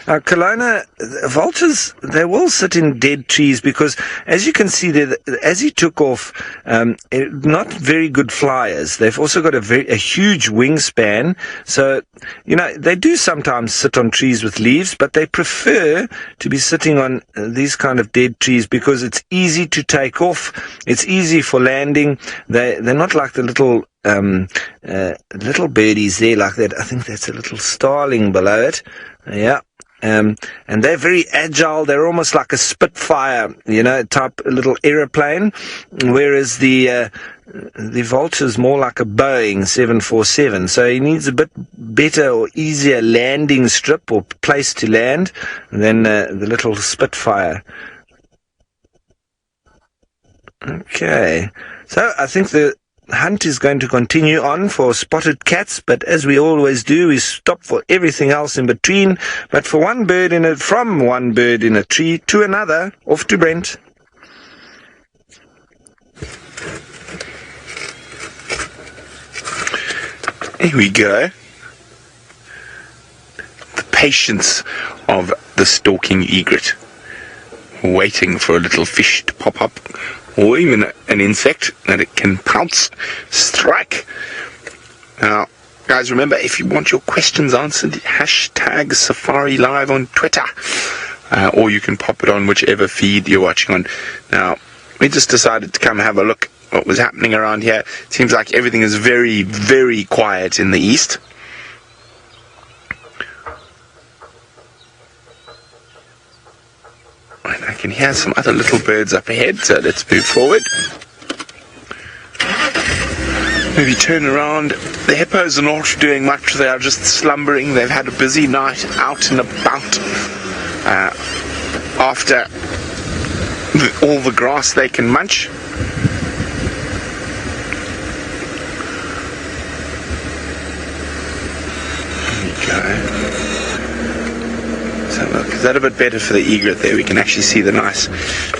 Kelowna, vultures, they will sit in dead trees because, as you can see there, as he took off, not very good flyers. They've also got a huge wingspan. So, they do sometimes sit on trees with leaves, but they prefer to be sitting on these kind of dead trees because it's easy to take off. It's easy for landing. They're not like the little birdies there like that. I think that's a little starling below it. Yeah. And they're very agile. They're almost like a Spitfire, type little aeroplane, whereas the Vulture's more like a Boeing 747. So he needs a bit better or easier landing strip or place to land than the little Spitfire. Okay. So I think the hunt is going to continue on for spotted cats, but as we always do, we stop for everything else in between. But from one bird in a tree to another, off to Brent. Here we go. The patience of the stalking egret, waiting for a little fish to pop up, or even an insect that it can pounce, strike. Now, guys, remember, if you want your questions answered, hashtag Safari Live on Twitter, or you can pop it on whichever feed you're watching on. Now, we just decided to come have a look what was happening around here. It seems like everything is very, very quiet in the east. And I can hear some other little birds up ahead, so let's move forward. Maybe turn around. The hippos are not doing much, they are just slumbering. They've had a busy night out and about after all the grass they can munch. There we go. So look, is that a bit better for the egret there? We can actually see the nice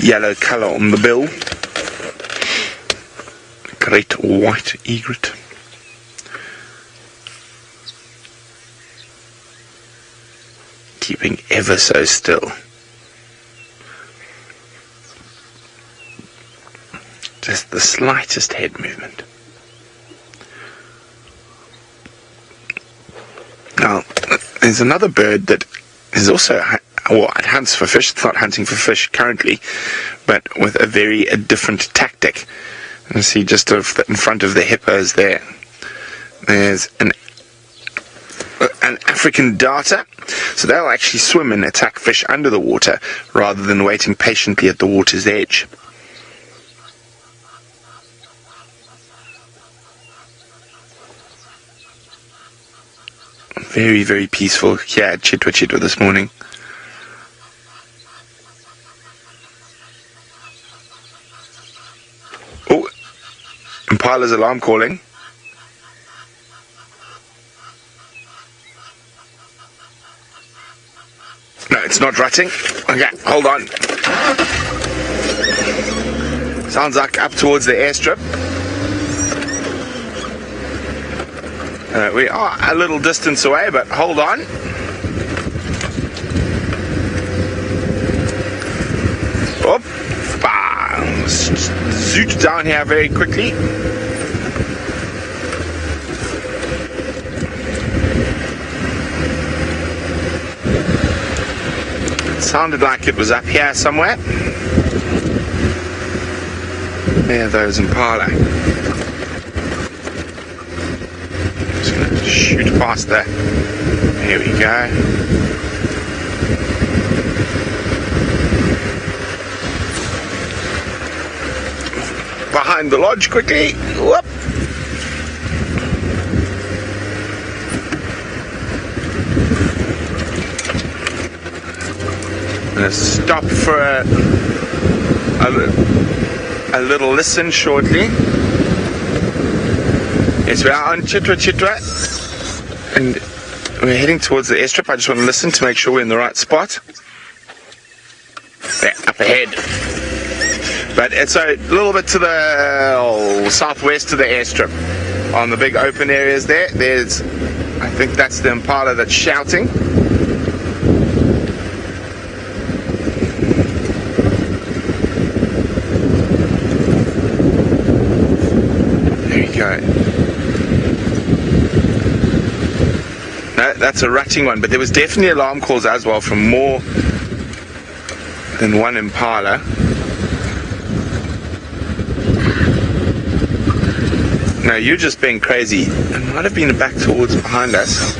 yellow colour on the bill. Great white egret. Keeping ever so still. Just the slightest head movement. Now, there's another bird that is also, it hunts for fish. It's not hunting for fish currently, but with a very different tactic. You see just in front of the hippos there, there's an African darter. So they'll actually swim and attack fish under the water rather than waiting patiently at the water's edge. Very, very peaceful here at Chitwa this morning. Oh, Impala's alarm calling. No, it's not rutting. Okay, hold on. Sounds like up towards the airstrip. We are a little distance away, but hold on. Zoot down here very quickly. It sounded like it was up here somewhere. There, those Impala. Just going to shoot past there. Here we go. Behind the lodge quickly. Whoop. I'm going to stop for a little listen shortly. Yes, we are on Chitwa, and we're heading towards the airstrip. I just want to listen to make sure we're in the right spot. There, up ahead. But it's a little bit to the southwest of the airstrip. On the big open areas there, I think that's the Impala that's shouting. No, that's a ratting one, but there was definitely alarm calls as well from more than one impala. No, you're just being crazy. It might have been back towards behind us.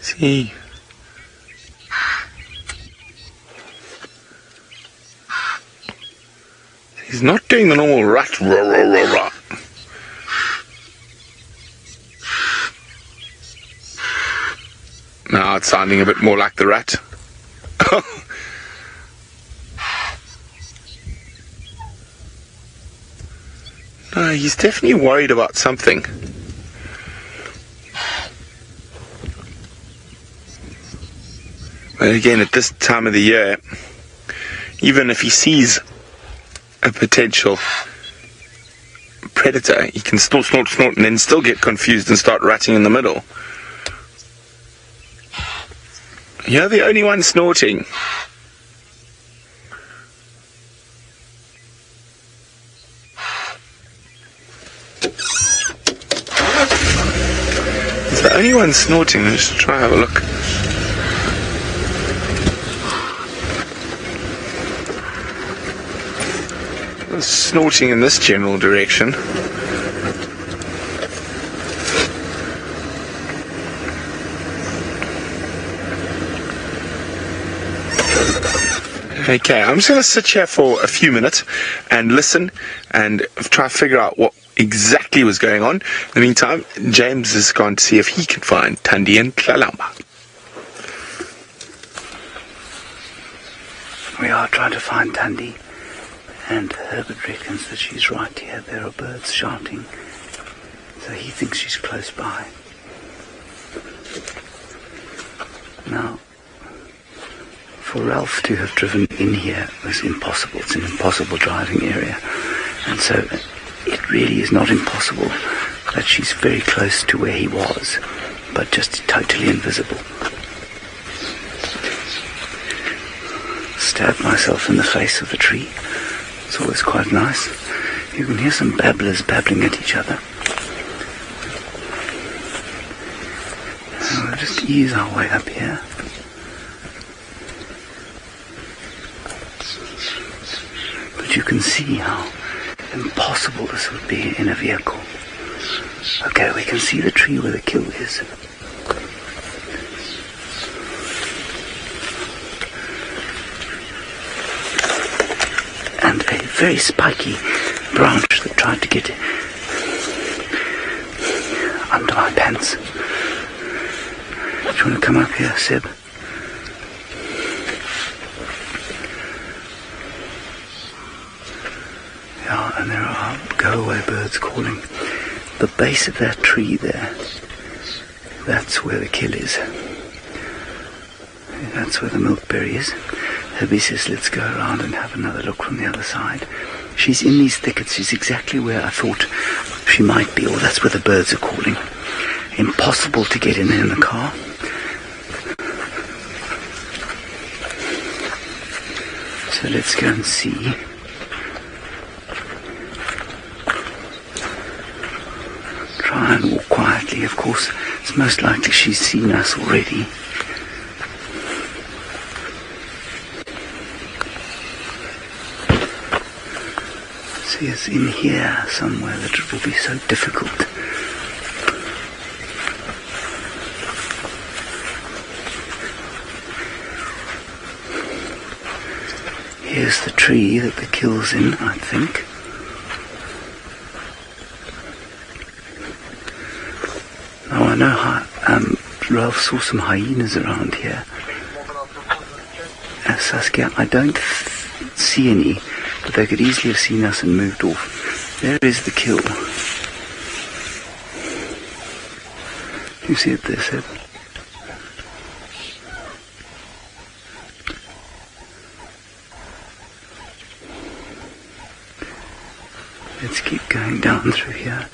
See? He's not doing the normal rat, rah, rah, rah, rah. Now it's sounding a bit more like the rat. No, he's definitely worried about something. But again, at this time of the year, even if he sees a potential predator, he can still snort, and then still get confused and start ratting in the middle. You're the only one snorting. He's the only one snorting. Let's try have a look. Snorting in this general direction. Okay, I'm just going to sit here for a few minutes and listen and try to figure out what exactly was going on. In the meantime, James has gone to see if he can find Thandi and Tlalamba. We are trying to find Thandi, and Herbert reckons that she's right here. There are birds shouting, so he thinks she's close by. Now, for Ralph to have driven in here was impossible. It's an impossible driving area, and so it really is not impossible that she's very close to where he was, but just totally invisible. Stabbed myself in the face with a tree. It's always quite nice. You can hear some babblers babbling at each other. So we'll just ease our way up here. But you can see how impossible this would be in a vehicle. Okay, we can see the tree where the kill is. And a very spiky branch that tried to get under my pants. Do you want to come up here, Seb? Yeah, and there are go-away birds calling. The base of that tree there, that's where the kill is. That's where the milkberry is. Herbie says, let's go around and have another look from the other side. She's in these thickets. She's exactly where I thought she might be, or that's where the birds are calling. Impossible to get in there in the car. So let's go and see. Try and walk quietly. Of course, it's most likely she's seen us already. See, it's in here somewhere that it will be so difficult. Here's the tree that the kill's in, I think. Now I know Ralph saw some hyenas around here. Saskia, I don't see any, but they could easily have seen us and moved off. There is the kill. You see it there, Seb? Let's keep going down through here.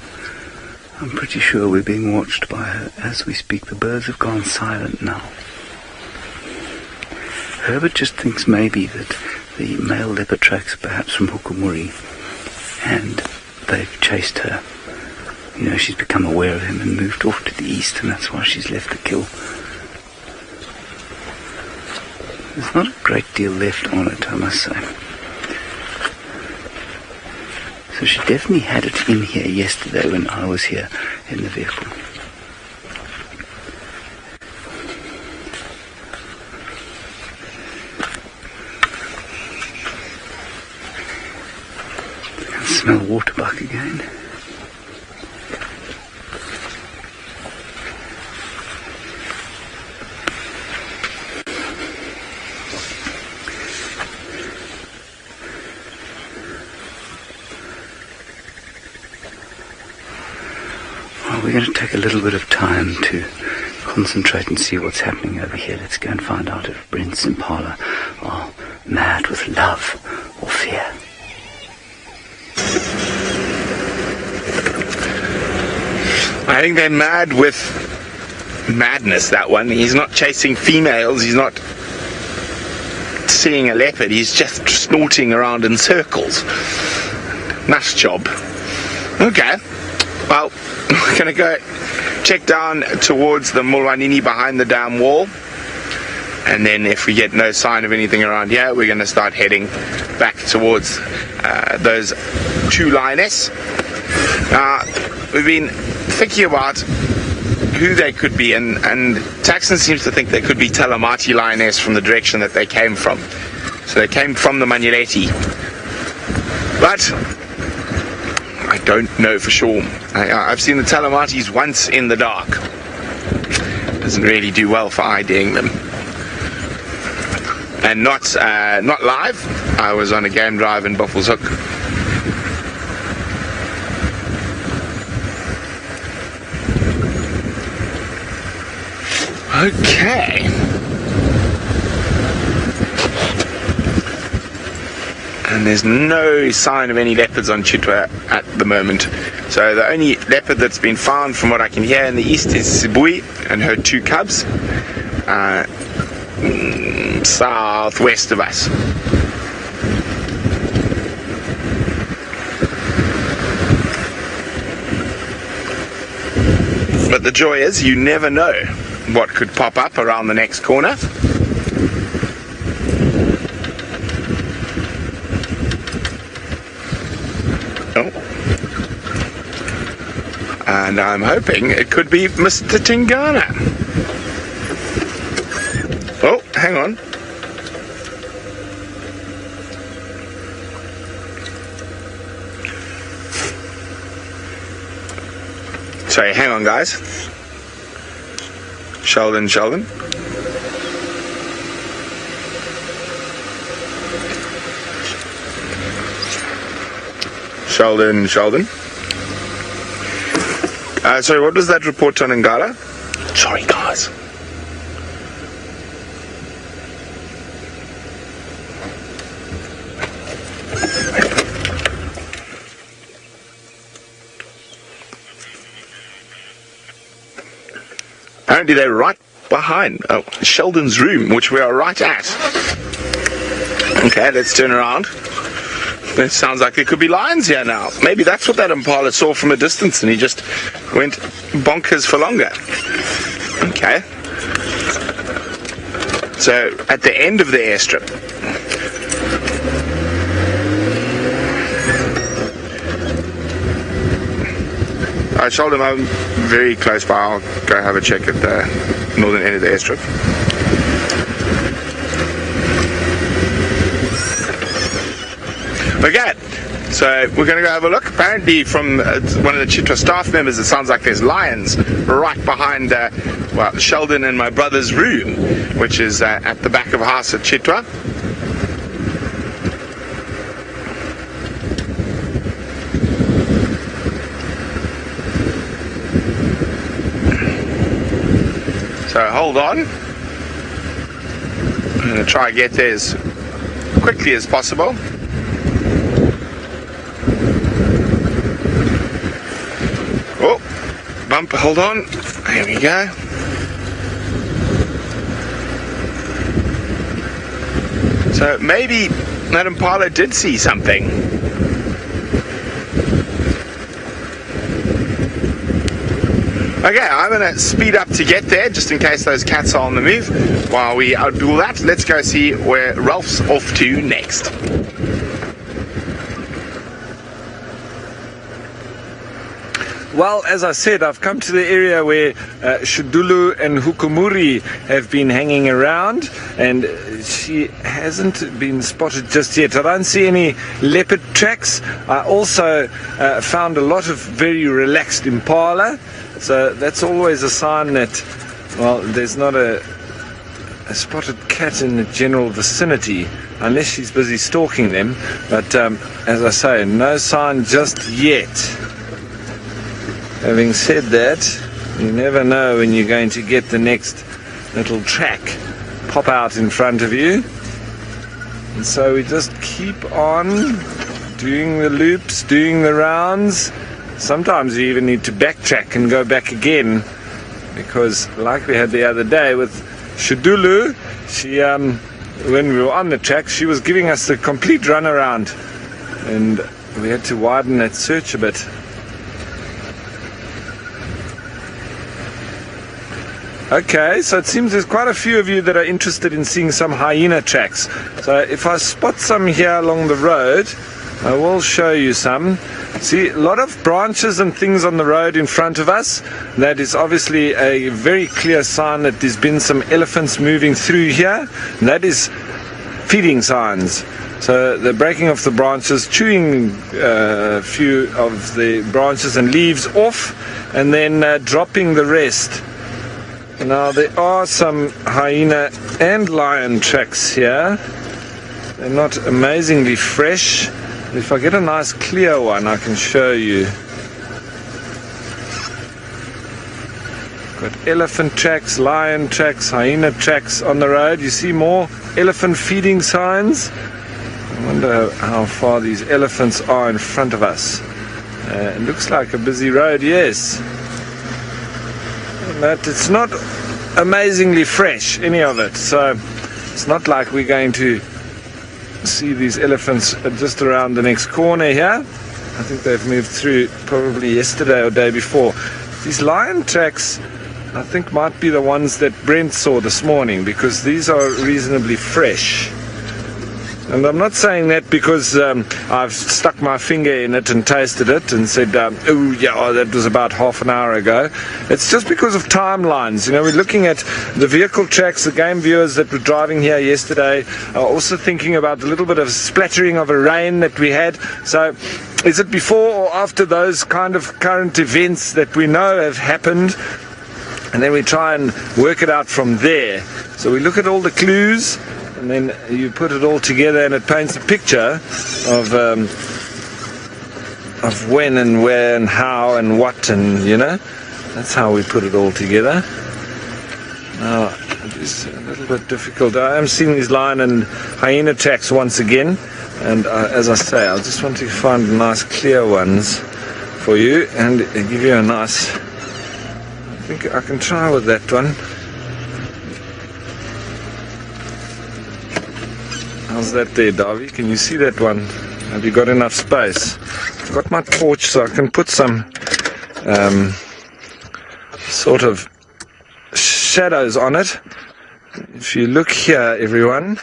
I'm pretty sure we're being watched by her as we speak. The birds have gone silent now. Herbert just thinks maybe that the male leopard tracks, perhaps from Hukumuri, and they've chased her. You know, she's become aware of him and moved off to the east, and that's why she's left the kill. There's not a great deal left on it, I must say. So she definitely had it in here yesterday when I was here in the vehicle. I can smell waterbuck again. We're going to take a little bit of time to concentrate and see what's happening over here. Let's go and find out if Brent's Impala are mad with love or fear. I think they're mad with madness, that one. He's not chasing females, he's not seeing a leopard, he's just snorting around in circles. Nice job. Okay, well, we're going to go check down towards the Mulwanini behind the dam wall, and then if we get no sign of anything around here, we're going to start heading back towards those two lioness. We've been thinking about who they could be, and Taxon seems to think they could be Talamati lioness from the direction that they came from. So they came from the Manuleti, but I don't know for sure. I've seen the Talamatis once in the dark. Doesn't really do well for IDing them. And not live. I was on a game drive in Buffelshoek. Okay. And there's no sign of any leopards on Chitwa at the moment. So the only leopard that's been found from what I can hear in the east is Sibui and her two cubs, southwest of us. But the joy is you never know what could pop up around the next corner. And I'm hoping it could be Mr. Tingana. Oh, hang on. Sorry, hang on, guys. Sheldon. Sheldon. Sorry, what was that report on Ngala? Sorry, guys. Apparently they're right behind Sheldon's room, which we are right at. Okay, let's turn around. It sounds like there could be lions here now. Maybe that's what that impala saw from a distance and he just went bonkers for longer. Okay. So, at the end of the airstrip. I told him I'm very close by. I'll go have a check at the northern end of the airstrip. Okay, so we're going to go have a look. Apparently from one of the Chitwa staff members, it sounds like there's lions right behind Sheldon and my brother's room, which is at the back of a house at Chitwa. So hold on. I'm going to try and get there as quickly as possible. Bumper, hold on. There we go. So maybe that impala did see something. Okay, I'm going to speed up to get there, just in case those cats are on the move. While we do that, let's go see where Ralph's off to next. Well, as I said, I've come to the area where Shudulu and Hukumuri have been hanging around, and she hasn't been spotted just yet. I don't see any leopard tracks. I also found a lot of very relaxed impala, so that's always a sign that, well, there's not a spotted cat in the general vicinity, unless she's busy stalking them. But as I say, no sign just yet. Having said that, you never know when you're going to get the next little track pop out in front of you. And so we just keep on doing the loops, doing the rounds. Sometimes you even need to backtrack and go back again, because like we had the other day with Shudulu, she, when we were on the track, she was giving us the complete runaround, and we had to widen that search a bit. Okay, so it seems there's quite a few of you that are interested in seeing some hyena tracks. So if I spot some here along the road, I will show you some. See, a lot of branches and things on the road in front of us. That is obviously a very clear sign that there's been some elephants moving through here. And that is feeding signs. So they're breaking off the branches, chewing a few of the branches and leaves off, and then dropping the rest. Now there are some hyena and lion tracks here. They're not amazingly fresh. If I get a nice clear one, I can show you. Got elephant tracks, lion tracks, hyena tracks on the road. You see more elephant feeding signs. I wonder how far these elephants are in front of us. It looks like a busy road, yes. But it's not amazingly fresh, any of it. So it's not like we're going to see these elephants just around the next corner here. I think they've moved through probably yesterday or day before. These lion tracks, I think, might be the ones that Brent saw this morning, because these are reasonably fresh. And I'm not saying that because I've stuck my finger in it and tasted it and said, oh yeah, that was about half an hour ago. It's just because of timelines. You know, we're looking at the vehicle tracks. The game viewers that were driving here yesterday are also thinking about the little bit of splattering of a rain that we had. So is it before or after those kind of current events that we know have happened? And then we try and work it out from there. So we look at all the clues, and then you put it all together, and it paints a picture of when and where and how and what, and you know, that's how we put it all together. Now, it is a little bit difficult. I am seeing these lion and hyena tracks once again, and as I say, I just want to find nice clear ones for you and give you a nice. I think I can try with that one. How's that there, Davy? Can you see that one? Have you got enough space? I've got my torch so I can put some sort of shadows on it. If you look here, everyone,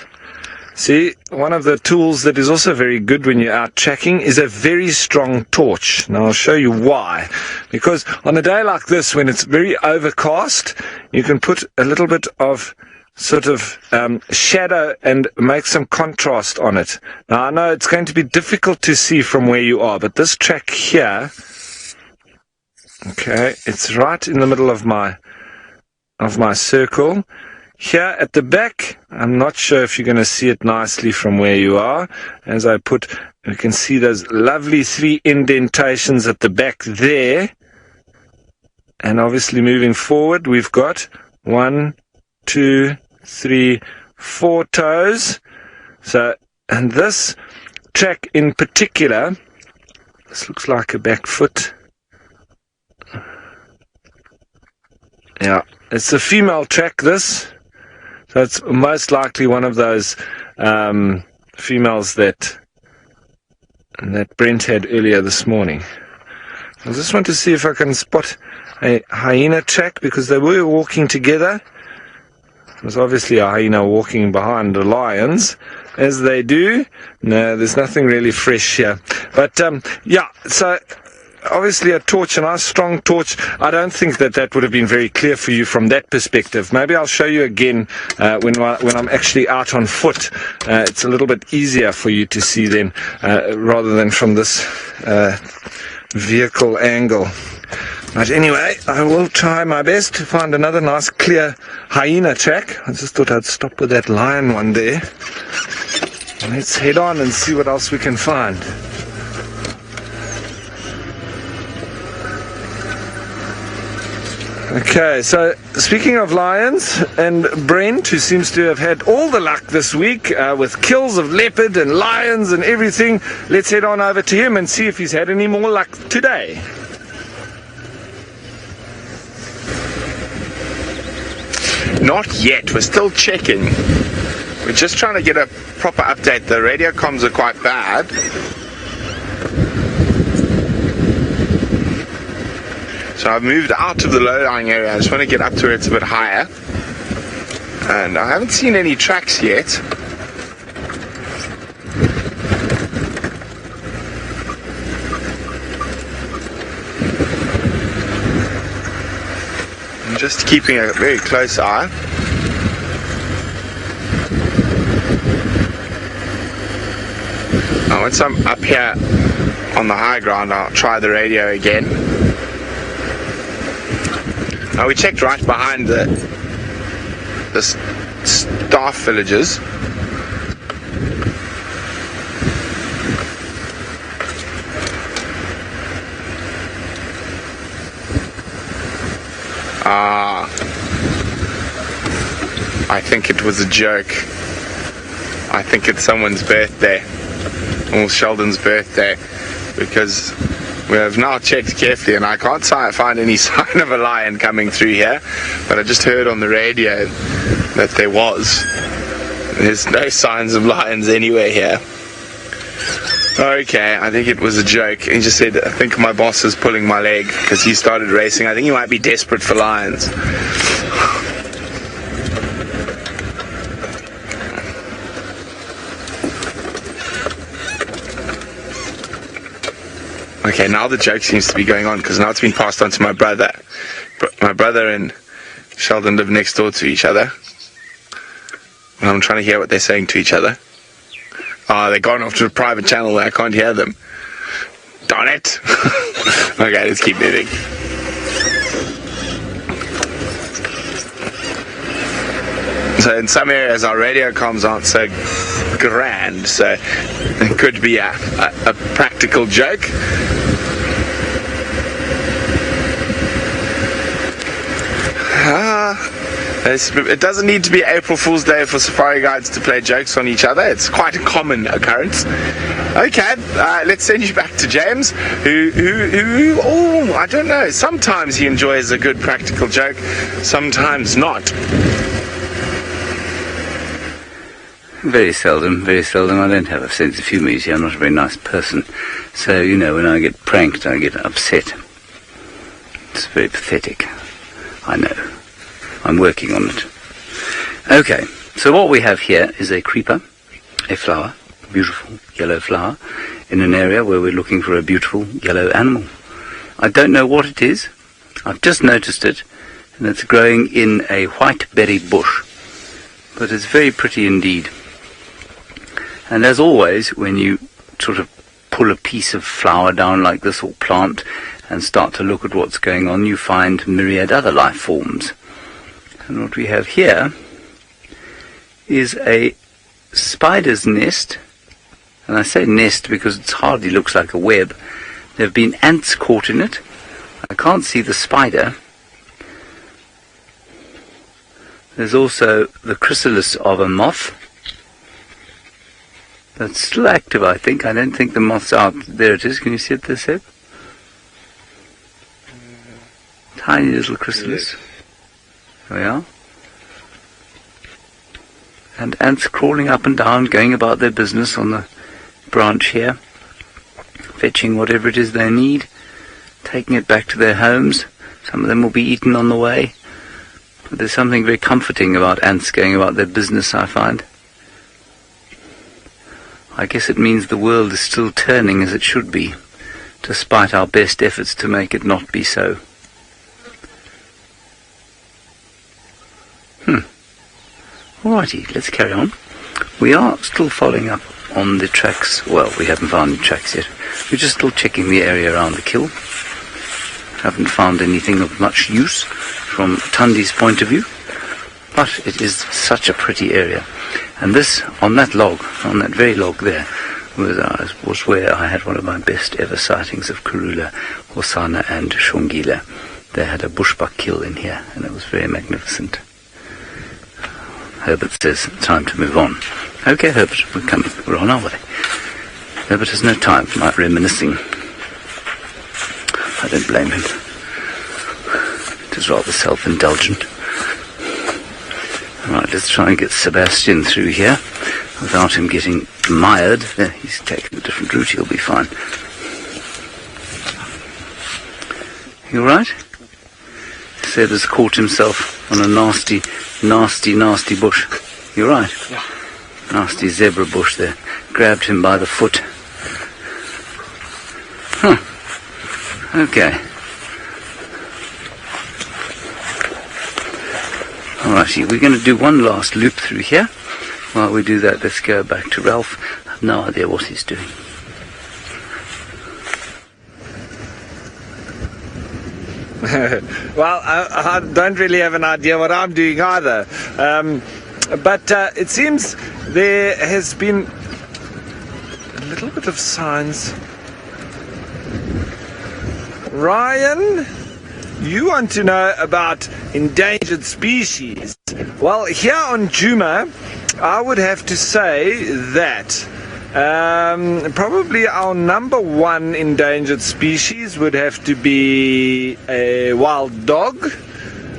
see, one of the tools that is also very good when you're out tracking is a very strong torch. Now I'll show you why. Because on a day like this, when it's very overcast, you can put a little bit of sort of shadow and make some contrast on it. Now I know it's going to be difficult to see from where you are, but this track here, okay, it's right in the middle of my circle. Here at the back, I'm not sure if you're going to see it nicely from where you are. As I put, you can see those lovely 3 indentations at the back there. And obviously moving forward, we've got 1, 2, 3, 4 toes. So, and this track in particular, this looks like a back foot. Yeah, it's a female track, this. So it's most likely one of those females that Brent had earlier this morning. I just want to see if I can spot a hyena track, because they were walking together. There's obviously a hyena walking behind the lions, as they do. No, there's nothing really fresh here. But, yeah, so obviously a torch, a nice strong torch. I don't think that would have been very clear for you from that perspective. Maybe I'll show you again when I'm actually out on foot. It's a little bit easier for you to see then, rather than from this vehicle angle. But anyway, I will try my best to find another nice clear hyena track. I just thought I'd stop with that lion one there. Let's head on and see what else we can find. Okay, so speaking of lions, and Brent, who seems to have had all the luck this week with kills of leopard and lions and everything, let's head on over to him and see if he's had any more luck today. Not yet. We're still checking. We're just trying to get a proper update. The radio comms are quite bad. So I've moved out of the low-lying area. I just want to get up to where it's a bit higher. And I haven't seen any tracks yet. I'm just keeping a very close eye. Now, once I'm up here on the high ground, I'll try the radio again. Now, we checked right behind the staff villages. I think it was a joke. I think it's someone's birthday, or Sheldon's birthday, because we have now checked carefully and I can't find any sign of a lion coming through here, but I just heard on the radio that there's no signs of lions anywhere here. Okay, I think it was a joke. He just said, I think my boss is pulling my leg because he started racing. I think he might be desperate for lions. Okay, now the joke seems to be going on because now it's been passed on to my brother. My brother and Sheldon live next door to each other. And I'm trying to hear what they're saying to each other. Oh, they're gone off to a private channel where I can't hear them. Darn it. Okay, let's keep moving. So in some areas our radio comms aren't so grand, so it could be a practical joke. It doesn't need to be April Fool's Day for safari guides to play jokes on each other. It's quite a common occurrence. Okay, let's send you back to James, who I don't know, sometimes he enjoys a good practical joke, sometimes not. Very seldom. I don't have a sense of humour. You see, I'm not a very nice person. So, when I get pranked, I get upset. It's very pathetic. I know. I'm working on it. Okay, so what we have here is a creeper, a flower, beautiful yellow flower, in an area where we're looking for a beautiful yellow animal. I don't know what it is. I've just noticed it, and it's growing in a white berry bush. But it's very pretty indeed. And as always, when you sort of pull a piece of flower down like this, or plant, and start to look at what's going on, you find myriad other life forms. And what we have here is a spider's nest. And I say nest because it hardly looks like a web. There have been ants caught in it. I can't see the spider. There's also the chrysalis of a moth. That's still active, I think. I don't think the moth's out. There it is. Can you see it there, Seb? Tiny little chrysalis. Yes. There we are. And ants crawling up and down, going about their business on the branch here, fetching whatever it is they need, taking it back to their homes. Some of them will be eaten on the way. But there's something very comforting about ants going about their business, I find. I guess it means the world is still turning as it should be, despite our best efforts to make it not be so. Alrighty, let's carry on. We are still following up on the tracks. Well, we haven't found any tracks yet. We're just still checking the area around the kill. Haven't found anything of much use from Tundi's point of view, but it is such a pretty area. And this, on that log, on that very log there, was where I had one of my best ever sightings of Karula, Hosana and Shongile. They had a bushbuck kill in here, and it was very magnificent. Herbert says, time to move on. Okay, Herbert, we're coming. We're on our way. Herbert has no time for my reminiscing. I don't blame him. It is rather self-indulgent. Right, let's try and get Sebastian through here without him getting mired. There, he's taken a different route. He'll be fine. You all right? Seb has caught himself on a nasty bush. You're right. Yeah. Nasty zebra bush there. Grabbed him by the foot. Okay. Alrighty, we're going to do one last loop through here. While we do that, let's go back to Ralph. I have no idea what he's doing. Well, I don't really have an idea what I'm doing either. But it seems there has been a little bit of signs. Ryan, you want to know about endangered species? Well, here on Djuma, I would have to say that probably our number one endangered species would have to be a wild dog.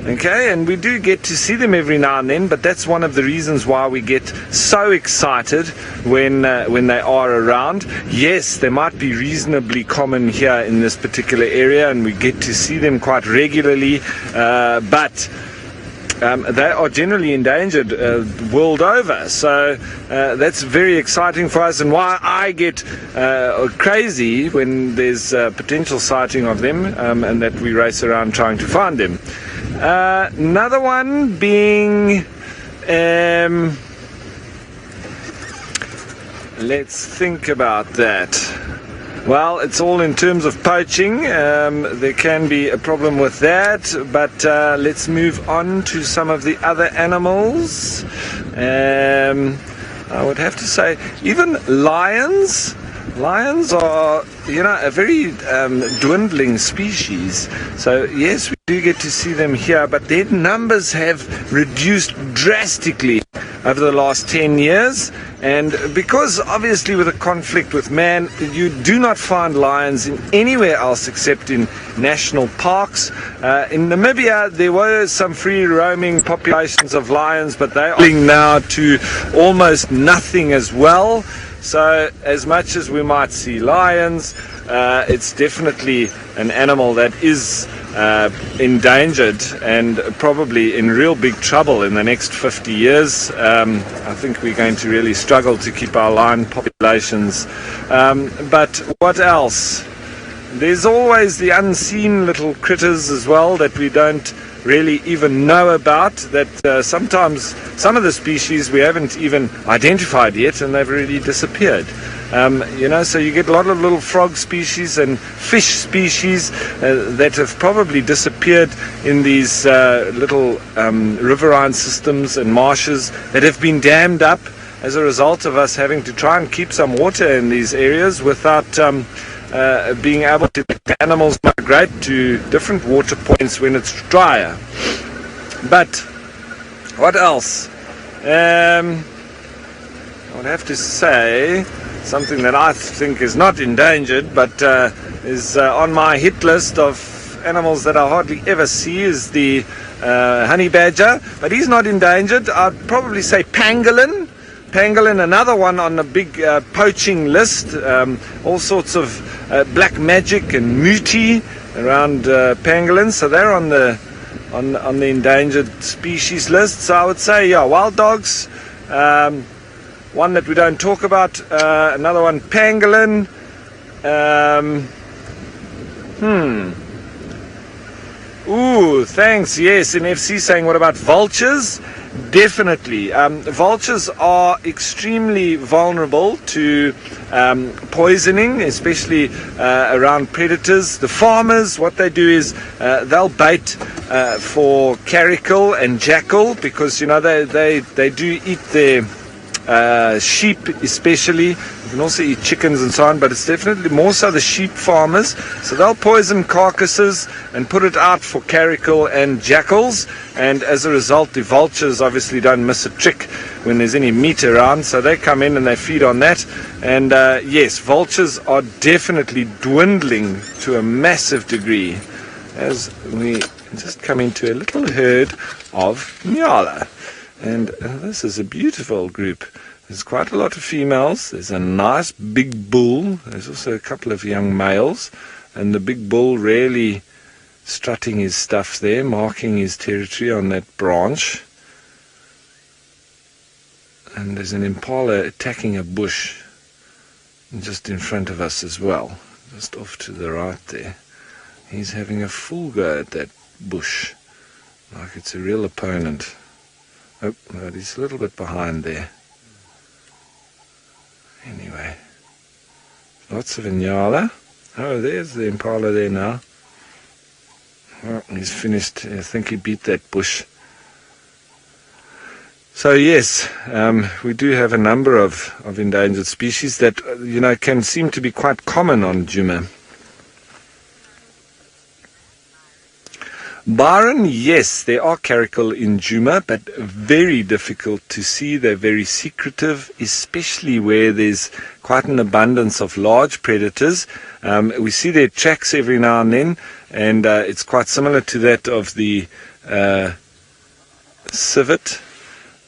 Okay, and we do get to see them every now and then, but that's one of the reasons why we get so excited when they are around. Yes, they might be reasonably common here in this particular area, and we get to see them quite regularly, but they are generally endangered world over, so that's very exciting for us, and why I get crazy when there's potential sighting of them, and that we race around trying to find them. Another one being, let's think about that. Well, it's all in terms of poaching. There can be a problem with that, but let's move on to some of the other animals. I would have to say, even lions. Lions are, a very dwindling species. So yes, we do get to see them here, but their numbers have reduced drastically over the last 10 years. And because obviously with a conflict with man, you do not find lions in anywhere else except in national parks. In Namibia, there were some free roaming populations of lions, but they are now to almost nothing as well. So as much as we might see lions, it's definitely an animal that is endangered and probably in real big trouble in the next 50 years. I think we're going to really struggle to keep our lion populations. But what else? There's always the unseen little critters as well that we don't really even know about, that sometimes some of the species we haven't even identified yet and they've really disappeared. So you get a lot of little frog species and fish species that have probably disappeared in these little riverine systems and marshes that have been dammed up as a result of us having to try and keep some water in these areas without being able to let the animals migrate to different water points when it's drier. But what else? I would have to say something that I think is not endangered, but is on my hit list of animals that I hardly ever see, is the honey badger, but he's not endangered. I'd probably say pangolin. Pangolin, another one on the big poaching list. All sorts of black magic and muti around pangolins, so they're on the endangered species list. So I would say, yeah, wild dogs. One that we don't talk about. Another one, pangolin. Ooh, thanks. Yes, in FC saying, what about vultures? Definitely. Vultures are extremely vulnerable to poisoning, especially around predators. The farmers, what they do is they'll bait for caracal and jackal, because they do eat their sheep especially. You can also eat chickens and so on, but it's definitely more so the sheep farmers. So they'll poison carcasses and put it out for caracal and jackals, and as a result the vultures obviously don't miss a trick when there's any meat around, so they come in and they feed on that. And yes, vultures are definitely dwindling to a massive degree as we just come into a little herd of nyala. And this is a beautiful group. There's quite a lot of females. There's a nice big bull. There's also a couple of young males. And the big bull really strutting his stuff there, marking his territory on that branch. And there's an impala attacking a bush just in front of us as well, just off to the right there. He's having a full go at that bush, like it's a real opponent. Oh, no, he's a little bit behind there. Anyway, lots of inyala. Oh, there's the impala there now. Well, he's finished. I think he beat that bush. So yes, we do have a number of endangered species that can seem to be quite common on Djuma. Byron, yes, there are caracal in Djuma, but very difficult to see. They're very secretive, especially where there's quite an abundance of large predators. We see their tracks every now and then, and it's quite similar to that of the civet.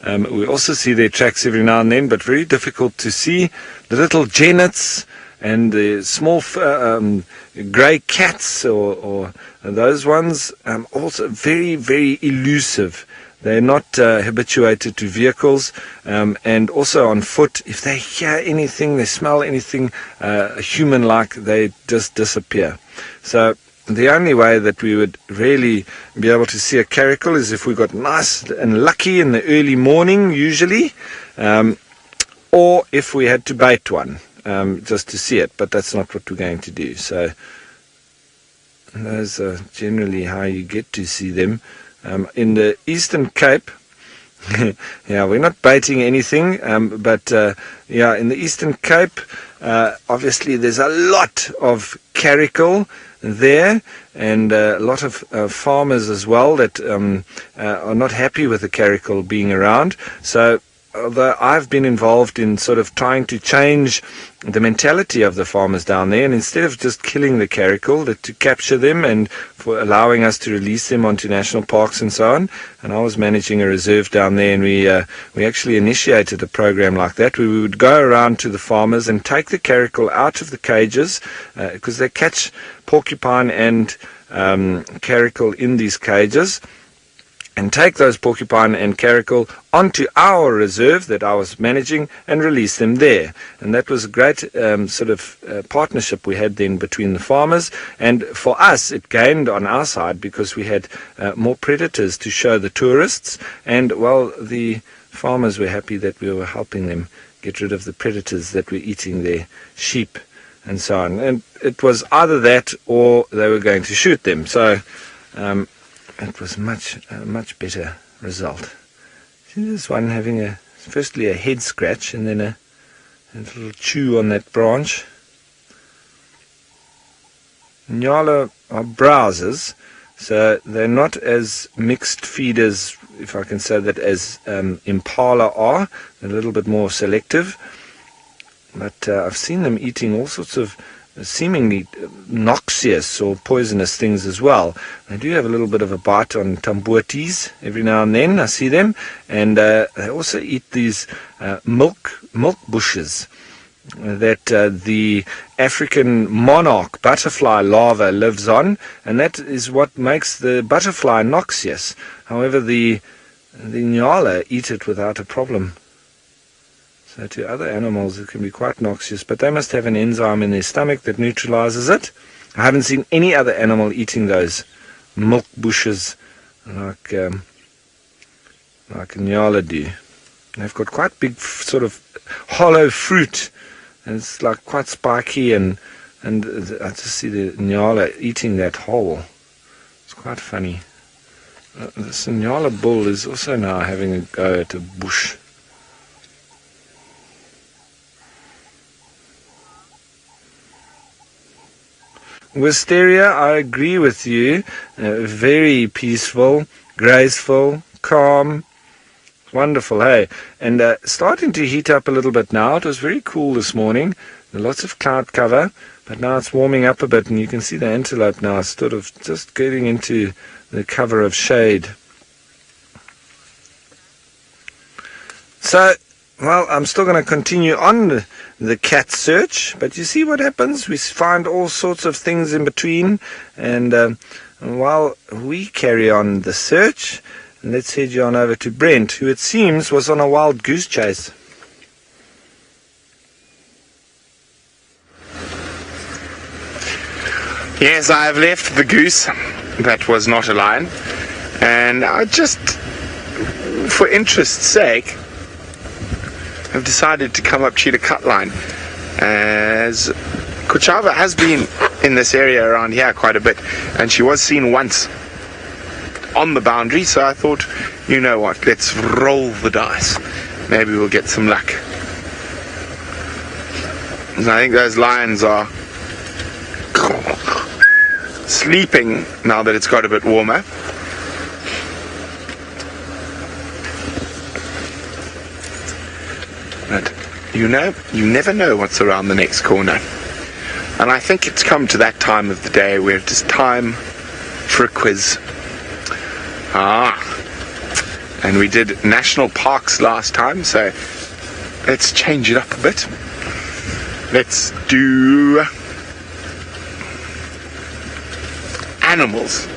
We also see their tracks every now and then, but very difficult to see. The little jennets and the small grey cats or those ones, also very, very elusive. They're not habituated to vehicles, and also on foot. If they hear anything, they smell anything human-like, they just disappear. So the only way that we would really be able to see a caracal is if we got nice and lucky in the early morning, usually, or if we had to bait one. Just to see it, but that's not what we're going to do. So those are generally how you get to see them. In the Eastern Cape, yeah, we're not baiting anything, but yeah, in the Eastern Cape, obviously there's a lot of caracal there, and a lot of farmers as well that are not happy with the caracal being around. So although I've been involved in sort of trying to change the mentality of the farmers down there, and instead of just killing the caracal, to capture them and for allowing us to release them onto national parks and so on. And I was managing a reserve down there, and we actually initiated a program like that, where we would go around to the farmers and take the caracal out of the cages, because they catch porcupine and caracal in these cages, and take those porcupine and caracal onto our reserve that I was managing and release them there. And that was a great sort of partnership we had then between the farmers. And for us, it gained on our side because we had more predators to show the tourists. And, well, the farmers were happy that we were helping them get rid of the predators that were eating their sheep and so on. And it was either that or they were going to shoot them. So it was a much better result. See this one having firstly a head scratch and then a little chew on that branch. Nyala are browsers, so they're not as mixed feeders, if I can say that, as impala are. They're a little bit more selective. But I've seen them eating all sorts of seemingly noxious or poisonous things as well. They do have a little bit of a bite on tambuatis every now and then. I see them, and they also eat these milk bushes that the African monarch butterfly larva lives on, and that is what makes the butterfly noxious. However, the nyala eat it without a problem. So to other animals it can be quite noxious, but they must have an enzyme in their stomach that neutralizes it. I haven't seen any other animal eating those milk bushes like nyala do. They've got quite big sort of hollow fruit, and it's like quite spiky, and I just see the nyala eating that whole. It's quite funny. This nyala bull is also now having a go at a bush. Wisteria, I agree with you. Very peaceful, graceful, calm. Wonderful, hey? And starting to heat up a little bit now. It was very cool this morning. Lots of cloud cover, but now it's warming up a bit, and you can see the antelope now sort of just getting into the cover of shade. So, well, I'm still going to continue on the cat search, but you see what happens? We find all sorts of things in between, and while we carry on the search, let's head you on over to Brent, who it seems was on a wild goose chase. Yes, I have left the goose. That was not a lion. And I just, for interest's sake, have decided to come up Cheetah Cut Line, as Kuchava has been in this area around here quite a bit, and she was seen once on the boundary, so I thought, you know what, let's roll the dice. Maybe we'll get some luck. And I think those lions are sleeping now that it's got a bit warmer. But you know, you never know what's around the next corner. And I think it's come to that time of the day where it is time for a quiz. And we did national parks last time, so let's change it up a bit. Let's do animals.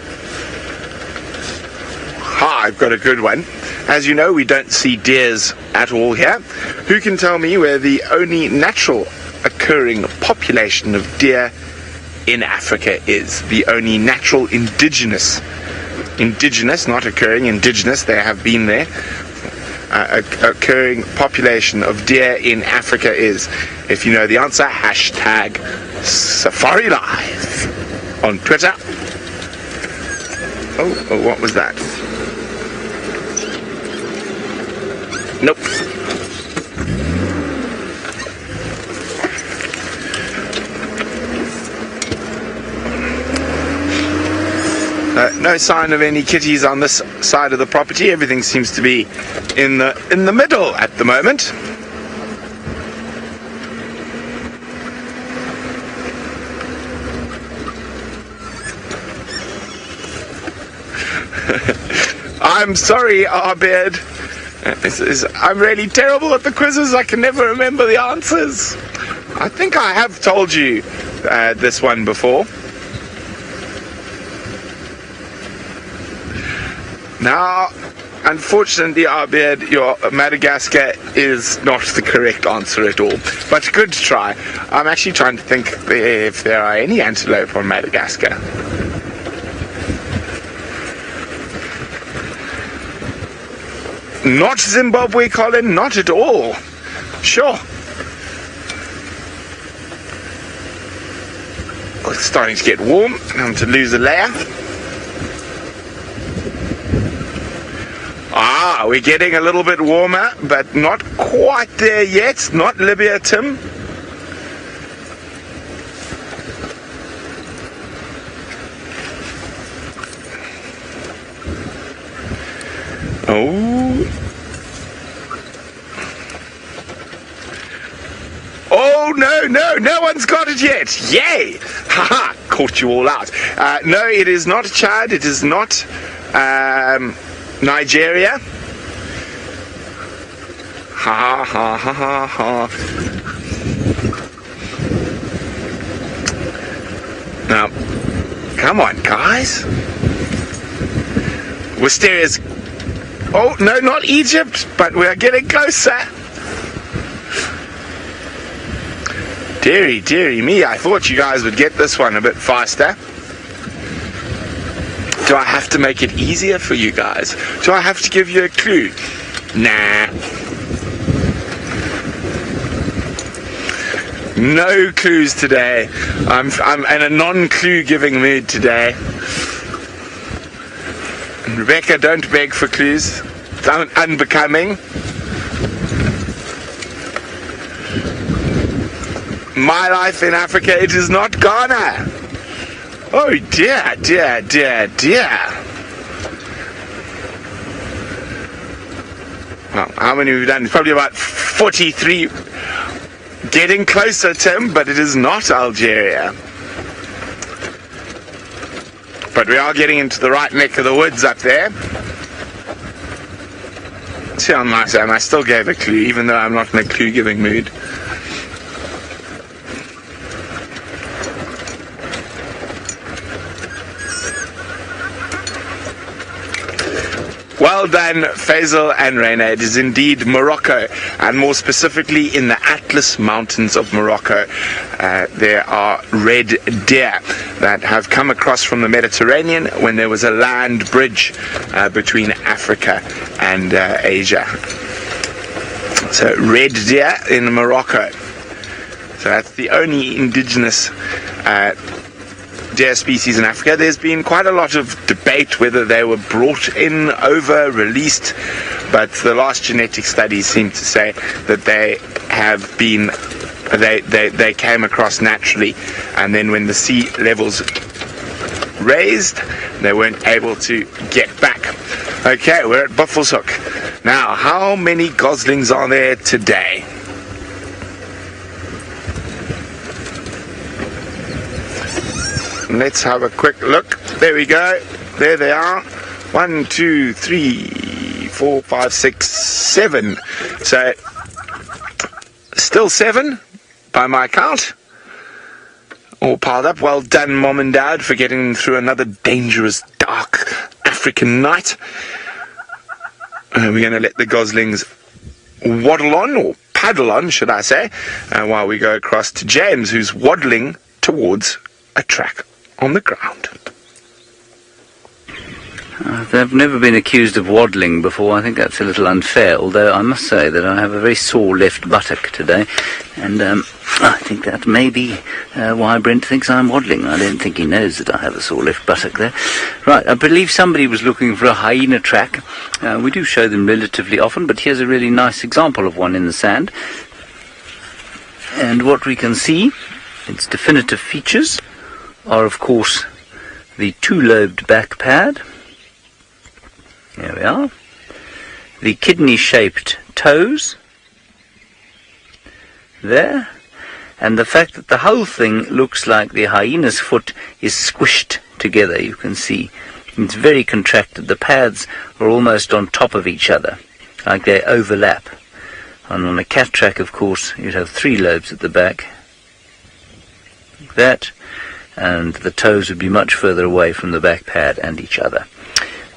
I've got a good one. As you know, we don't see deers at all here. Who can tell me where the only natural occurring population of deer in Africa is? The only natural indigenous, not occurring, indigenous, they have been there, occurring population of deer in Africa is? If you know the answer, hashtag Safari Live on Twitter. Oh, what was that? Nope. No sign of any kitties on this side of the property. Everything seems to be in the middle at the moment. I'm sorry, Arbed. I'm really terrible at the quizzes. I can never remember the answers. I think I have told you this one before. Now, unfortunately, Arbed, your Madagascar is not the correct answer at all. But good try. I'm actually trying to think if there are any antelope on Madagascar. Not Zimbabwe, Colin, not at all. Sure. Oh, it's starting to get warm. I'm to lose a layer. We're getting a little bit warmer, but not quite there yet. Not Libya, Tim. Oh, Oh, no one's got it yet. Yay! Haha, caught you all out. No, it is not Chad. It is not Nigeria. Ha ha ha ha ha. Now, come on, guys. Wisteria's... Oh, no, not Egypt, but we are getting closer. Dearie me, I thought you guys would get this one a bit faster. Do I have to make it easier for you guys? Do I have to give you a clue? Nah. No clues today. I'm in a non-clue giving mood today. Rebecca, don't beg for clues. It's unbecoming. My life in Africa, it is not Ghana. Oh dear. Well, how many have we done? Probably about 43. Getting closer, Tim, but it is not Algeria. But we are getting into the right neck of the woods up there. See how nice I am. I still gave a clue, even though I'm not in a clue-giving mood. Well done, Faisal and Reina. It is indeed Morocco, and more specifically in the Atlas Mountains of Morocco. There are red deer that have come across from the Mediterranean when there was a land bridge between Africa and Asia. So red deer in Morocco. So that's the only indigenous deer species in Africa. There's been quite a lot of debate whether they were brought in, over, released, but the last genetic studies seem to say that they have been, they came across naturally, and then when the sea levels raised, they weren't able to get back. Okay, we're at Buffelshoek. Now, how many goslings are there today? Let's have a quick look. There we go. There they are. 1, 2, 3, 4, 5, 6, 7. So, still 7 by my count. All piled up. Well done, Mom and Dad, for getting them through another dangerous, dark African night. We're going to let the goslings waddle on, or paddle on, should I say, while we go across to James, who's waddling towards a track on the ground. They've never been accused of waddling before. I think that's a little unfair, although I must say that I have a very sore left buttock today, and I think that may be why Brent thinks I'm waddling. I don't think he knows that I have a sore left buttock there. Right, I believe somebody was looking for a hyena track. We do show them relatively often, but here's a really nice example of one in the sand. And what we can see, its definitive features, are of course the two-lobed back pad. There we are. The kidney-shaped toes. There. And the fact that the whole thing looks like the hyena's foot is squished together, you can see. It's very contracted. The pads are almost on top of each other, like they overlap. And on a cat track, of course, you'd have 3 lobes at the back, like that. And the toes would be much further away from the back pad and each other.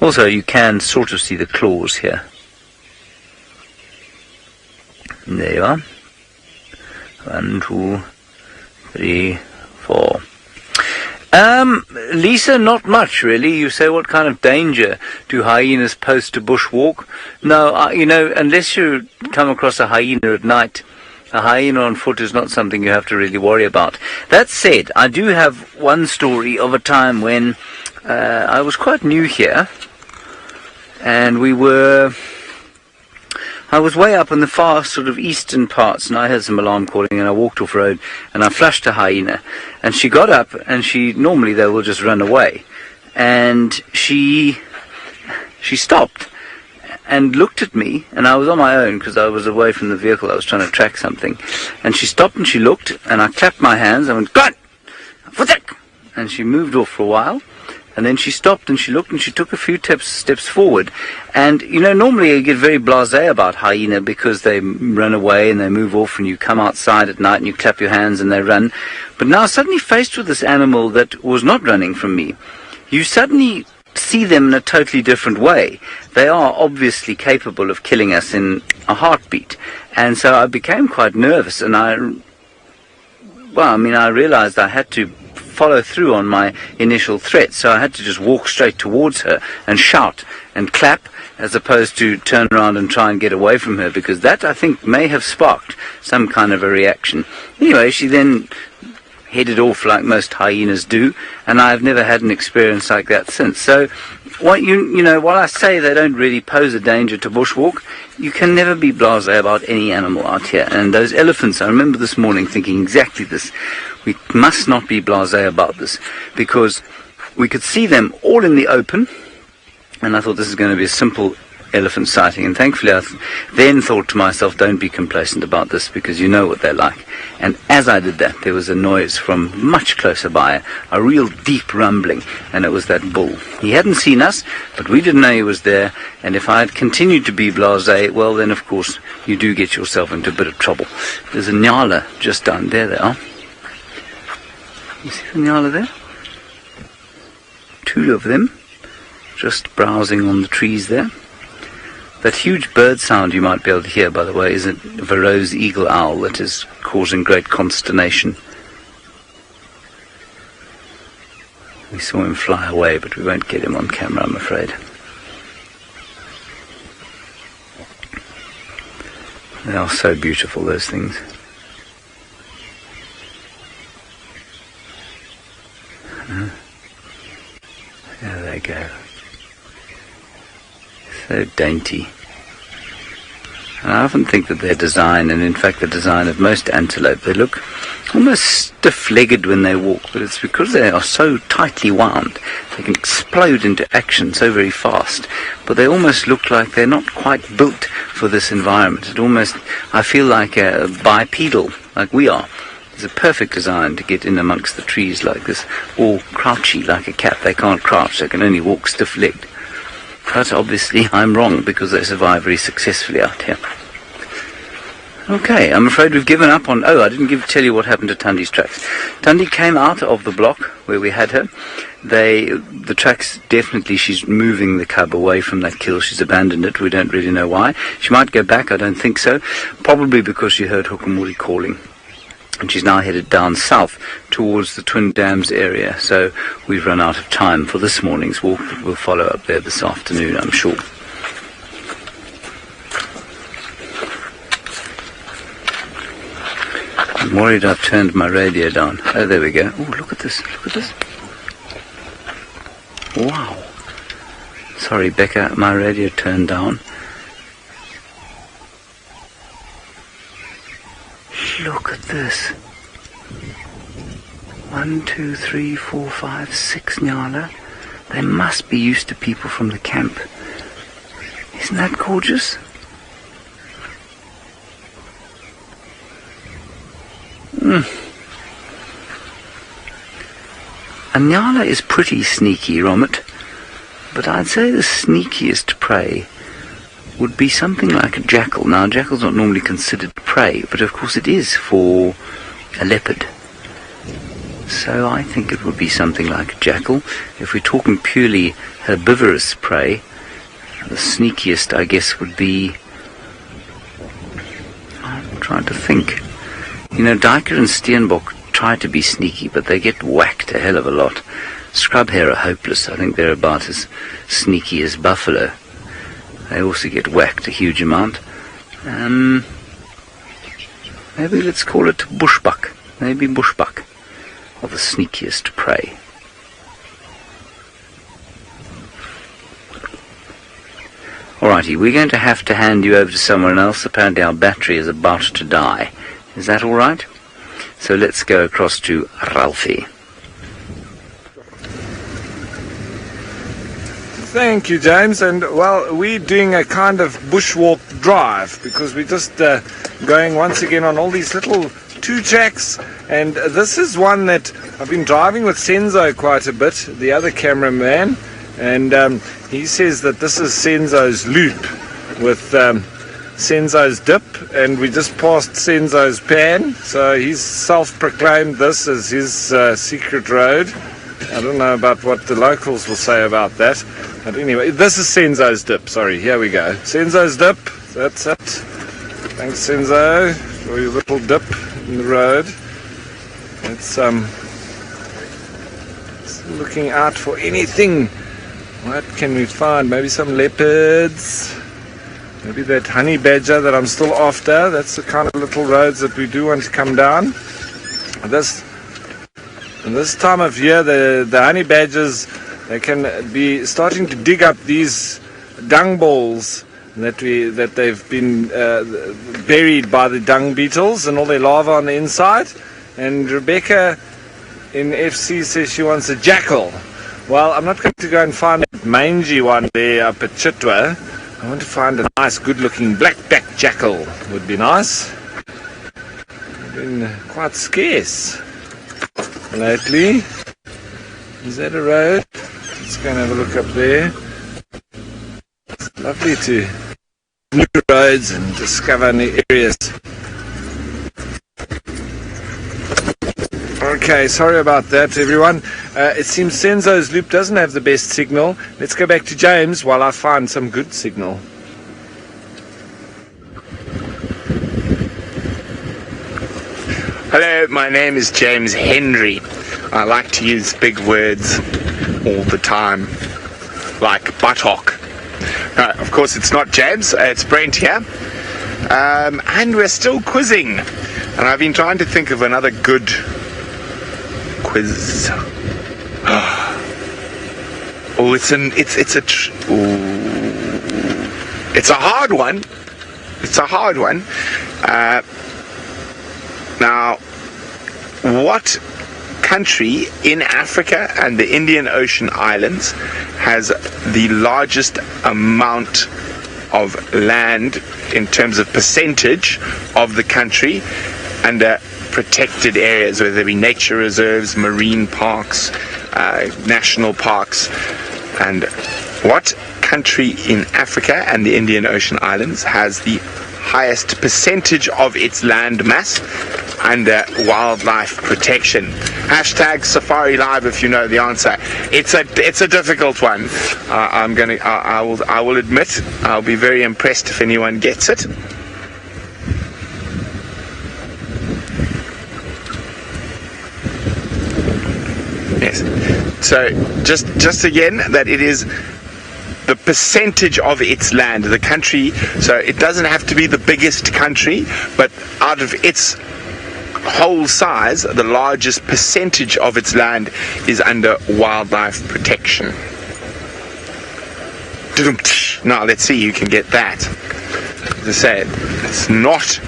Also, you can sort of see the claws here. And there you are. 1, 2, 3, 4. Lisa, not much really. You say, what kind of danger do hyenas pose to bushwalk? No, unless you come across a hyena at night, a hyena on foot is not something you have to really worry about. That said, I do have one story of a time when I was quite new here, and I was way up in the far sort of eastern parts, and I heard some alarm calling, and I walked off road, and I flushed a hyena, and she got up, and normally they will just run away, and she stopped, and looked at me, and I was on my own because I was away from the vehicle. I was trying to track something. And she stopped and she looked, and I clapped my hands. I went, "Go on! And she moved off for a while. And then she stopped and she looked and she took a few steps forward. And, normally you get very blasé about hyena because they run away and they move off and you come outside at night and you clap your hands and they run. But now suddenly faced with this animal that was not running from me, you suddenly see them in a totally different way. They are obviously capable of killing us in a heartbeat. And so I became quite nervous, and I realized I had to follow through on my initial threat, so I had to just walk straight towards her and shout and clap, as opposed to turn around and try and get away from her, because that, I think, may have sparked some kind of a reaction. Anyway, she then headed off like most hyenas do, and I've never had an experience like that since. So, while I say they don't really pose a danger to bushwalk, you can never be blasé about any animal out here. And those elephants, I remember this morning thinking exactly this. We must not be blasé about this, because we could see them all in the open, and I thought this is going to be a simple elephant sighting. And thankfully I then thought to myself, don't be complacent about this, because you know what they're like. And as I did that, there was a noise from much closer by, a real deep rumbling, and it was that bull. He hadn't seen us, but we didn't know he was there, and if I had continued to be blasé, well then of course you do get yourself into a bit of trouble. There's a nyala just down there. They are. You see the nyala there? Two of them, just browsing on the trees there. That huge bird sound you might be able to hear, by the way, is a Varro's eagle owl that is causing great consternation. We saw him fly away, but we won't get him on camera, I'm afraid. They are so beautiful, those things. There they go. So dainty. And I often think that their design, and in fact the design of most antelope, they look almost stiff-legged when they walk, but it's because they are so tightly wound. They can explode into action so very fast, but they almost look like they're not quite built for this environment. It almost, I feel like a bipedal, like we are. It's a perfect design to get in amongst the trees like this, all crouchy like a cat. They can't crouch, they can only walk stiff-legged. But obviously I'm wrong, because they survive very successfully out here. Okay, I'm afraid we've given up on... Oh, I didn't tell you what happened to Tundi's tracks. Tundi came out of the block where we had her. The tracks, definitely she's moving the cub away from that kill. She's abandoned it. We don't really know why. She might go back, I don't think so. Probably because she heard Hukumuri calling. And she's now headed down south towards the Twin Dams area. So we've run out of time for this morning's walk. We'll follow up there this afternoon, I'm sure. I'm worried I've turned my radio down. Oh, there we go. Oh, look at this. Look at this. Wow. Sorry, Becca, my radio turned down. Look at this. 1, 2, 3, 4, 5, 6 nyala. They must be used to people from the camp. Isn't that gorgeous? A nyala is pretty sneaky, Romit, but I'd say the sneakiest prey would be something like a jackal. Now, a jackal's not normally considered prey, but of course it is for a leopard. So I think it would be something like a jackal. If we're talking purely herbivorous prey, the sneakiest, I guess, would be... I'm trying to think. Duiker and steenbok try to be sneaky, but they get whacked a hell of a lot. Scrub hare are hopeless. I think they're about as sneaky as buffalo. They also get whacked a huge amount. Maybe let's call it bushbuck. Maybe bushbuck are the sneakiest prey. Alrighty, we're going to have to hand you over to someone else. Apparently our battery is about to die. Is that alright? So let's go across to Ralphie. Thank you, James. And well, we're doing a kind of bushwalk drive because we're just going once again on all these little 2 tracks. And this is one that I've been driving with Senzo quite a bit, the other cameraman. And he says that this is Senzo's loop with Senzo's dip. And we just passed Senzo's pan. So he's self-proclaimed this as his secret road. I don't know about what the locals will say about that. But anyway, this is Senzo's dip. Sorry, here we go. Senzo's dip. That's it. Thanks, Senzo, for your little dip in the road. It's looking out for anything. What can we find? Maybe some leopards. Maybe that honey badger that I'm still after. That's the kind of little roads that we do want to come down. This time of year, the honey badgers, they can be starting to dig up these dung balls that they've been buried by the dung beetles and all their larvae on the inside. And Rebecca in FC says she wants a jackal. Well, I'm not going to go and find that mangy one there up at Chitwa. I want to find a nice, good-looking black-back jackal. Would be nice. Been quite scarce lately. Is that a road? Let's go and have a look up there. It's lovely to new roads and discover new areas. Okay, sorry about that, everyone. It seems Senzo's loop doesn't have the best signal. Let's go back to James while I find some good signal. Hello, my name is James Henry. I like to use big words all the time, like buttock. No, of course it's not James, it's Brent here. And we're still quizzing. And I've been trying to think of another good quiz. Oh, it's a hard one. It's a hard one. Now, what country in Africa and the Indian Ocean Islands has the largest amount of land in terms of percentage of the country under protected areas, whether they be nature reserves, marine parks, national parks? And what country in Africa and the Indian Ocean Islands has the highest percentage of its land mass under wildlife protection? Hashtag Safari Live if you know the answer. It's a difficult one. I will admit I'll be very impressed if anyone gets it. Yes. So just again that it is the percentage of its land, the country. So it doesn't have to be the biggest country, but out of its whole size, the largest percentage of its land is under wildlife protection. Now let's see who can get that. As I said, it's not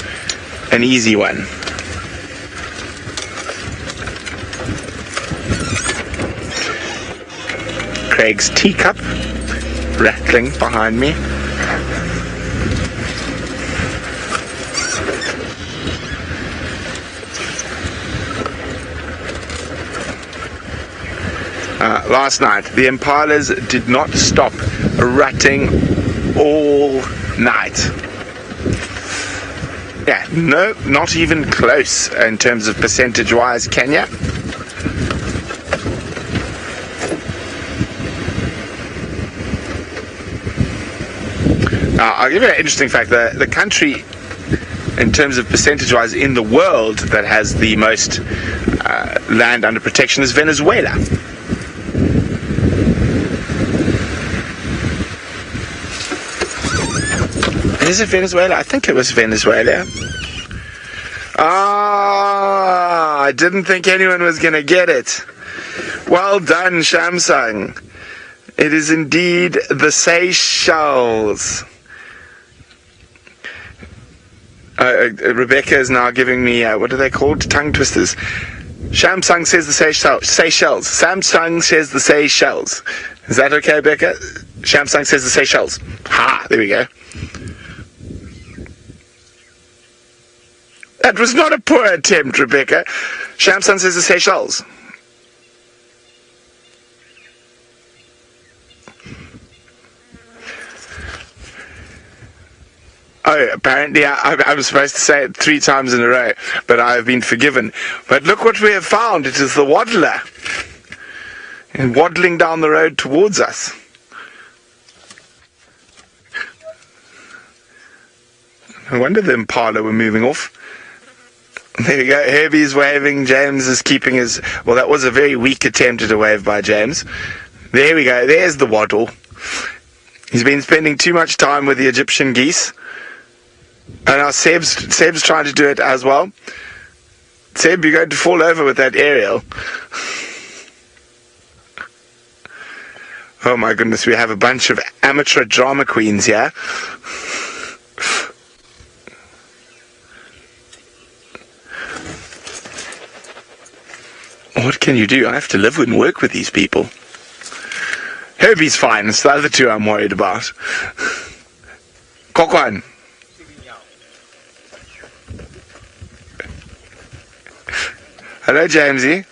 an easy one. Craig's teacup rattling behind me. Last night, the impalas did not stop ratting all night. Yeah, no, not even close in terms of percentage-wise, Kenya. I'll give you an interesting fact. The country, in terms of percentage-wise, in the world that has the most land under protection is Venezuela. Is it Venezuela? I think it was Venezuela. I didn't think anyone was going to get it. Well done, Shamsung. It is indeed the Seychelles. Rebecca is now giving me, what are they called? Tongue twisters. Samsung says the Seychelles. Samsung says the Seychelles. Is that okay, Becca? Samsung says the Seychelles. Ha! There we go. That was not a poor attempt, Rebecca. Samsung says the Seychelles. Oh, apparently I'm supposed to say it 3 times in a row, but I have been forgiven. But look what we have found. It is the waddler. And waddling down the road towards us. No wonder the impala were moving off. There we go. Herbie's waving. James is keeping his... Well, that was a very weak attempt at a wave by James. There we go. There's the waddle. He's been spending too much time with the Egyptian geese. And now Seb's trying to do it as well. Seb, you're going to fall over with that aerial. Oh my goodness, we have a bunch of amateur drama queens here. What can you do? I have to live and work with these people. Herbie's fine. It's the other 2 I'm worried about. Kokwan. Hello, Jamesy.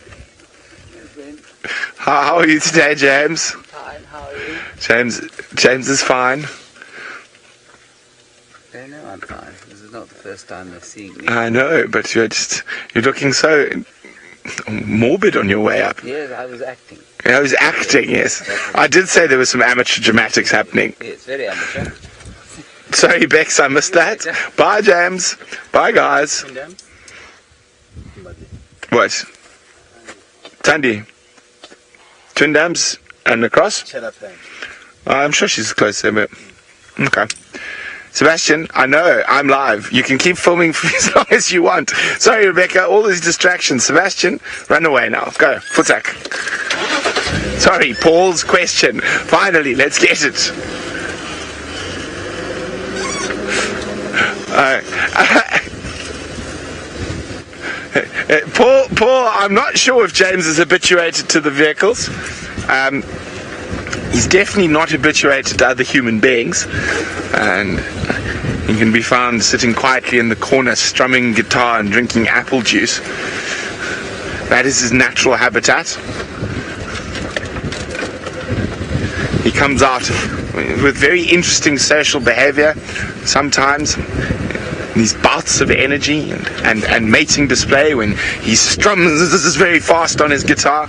How are you today, James? Fine, how are you? James is fine. They know I'm fine. This is not the first time they're seeing me. I know, but you're looking so morbid on your way up. Yes, I was acting. I was acting, yes. I did say there was some amateur dramatics happening. It's very amateur. Sorry, Bex, I missed that. Bye, James. Bye, guys. What? Tandy. Twin Dams and across? I'm sure she's close there, but... Okay. Sebastian, I know, I'm live. You can keep filming for as long as you want. Sorry, Rebecca, all these distractions. Sebastian, run away now. Go, footsack. Sorry, Paul's question. Finally, let's get it. Paul, I'm not sure if James is habituated to the vehicles. He's definitely not habituated to other human beings, and he can be found sitting quietly in the corner strumming guitar and drinking apple juice. That is his natural habitat. He comes out with very interesting social behavior sometimes, these bouts of energy and mating display when he strums very fast on his guitar.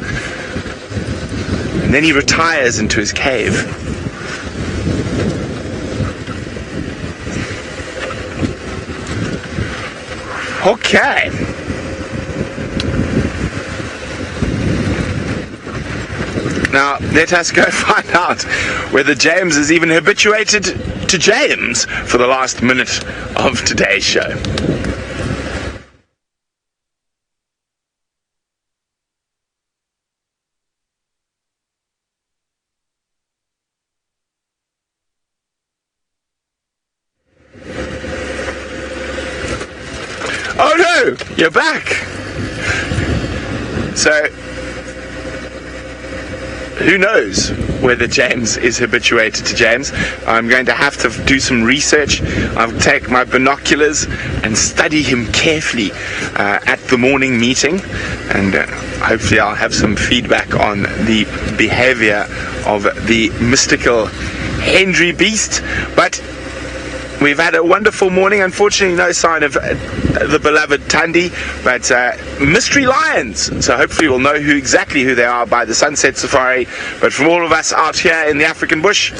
And then he retires into his cave. Okay. Now, let us go find out whether James is even habituated to James for the last minute of today's show. Oh no, you're back. So, who knows whether James is habituated to James? I'm going to have to do some research. I'll take my binoculars and study him carefully at the morning meeting, and hopefully I'll have some feedback on the behavior of the mystical Henry beast. But we've had a wonderful morning. Unfortunately, no sign of the beloved Tandy, but mystery lions. So hopefully we'll know exactly who they are by the sunset safari. But from all of us out here in the African bush,